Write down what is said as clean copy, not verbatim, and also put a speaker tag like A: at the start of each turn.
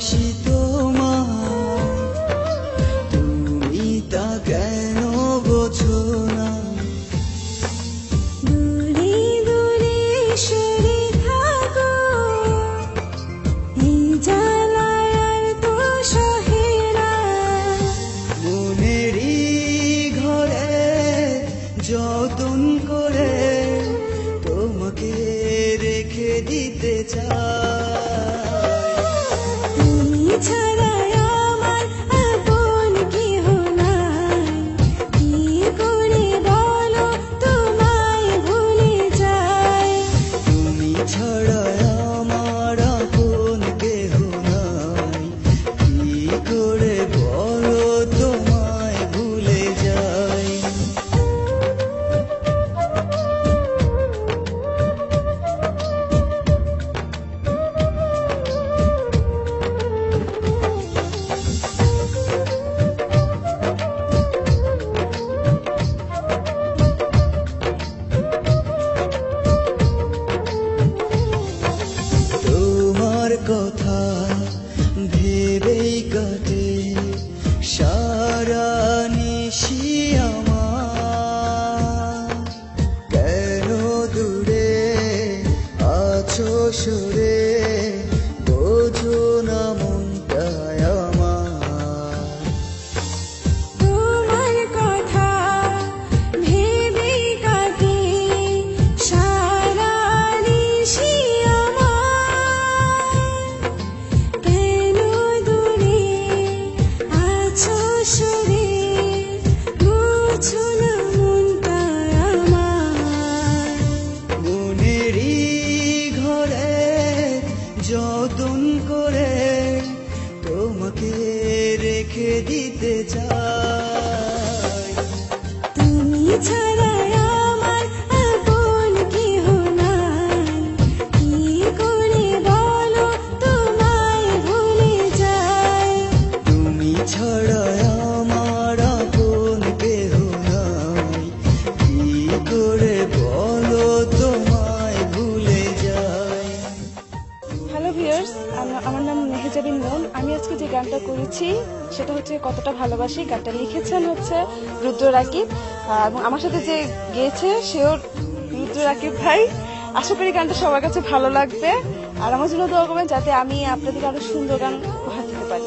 A: ভালোবাসি তোমায়, তুমি তা কেন বোঝো না?
B: দূরে দূরে সরে থাকো, এই জ্বালায় আর তো সহে না।
A: মনেরই ঘরে যতন করে তোমাকে রেখে দিতে চাই।
B: তুমি ছাড়া আমার আপন কেহ নাই, কি করে বলো তোমায় ভুলে যাই।
A: তুমি ছাড়া আমার আপন কেহ নাই, কি করে বলো তোমায় ভুলে যাই। তোমার কথা ভেবেই কাটে সারা নিশি আমার। কেন দূরে আছো সরে বোঝো না মনটায় আমার।
B: তোমার কথা ভেবেই কাটে সারা নিশি আমার। কেন দূরে আছো সরে বুঝো না মনটা আমার।
A: মনেরই ঘরে যতন করে তোমাকে রেখে দিতে চাই।
B: তুমি ছাড়া আমার আপন কেহ নাই, কি করে বলো তোমায় ভুলে যাই।
A: তুমি ছাড়া আমার আপন কেহ নাই, কি করে বলো তোমায় ভুলে যাই।
C: হ্যালো ভিউয়ার্স, আমার নাম মেহেজাবিন মন। আমি আজকে যে গানটা করেছি সেটা হচ্ছে কতটা ভালোবাসি। গানটা লিখেছেন হচ্ছে রুদ্র রাকিব, এবং আমার সাথে যে গেয়েছে সেও রুদ্র রাকিব ভাই। আশা করি গানটা সবার কাছে ভালো লাগবে, আর আমার জন্য দোয়া করবেন যাতে আমি আপনাদেরকে আরো সুন্দর গান উপহার দিতে পারি।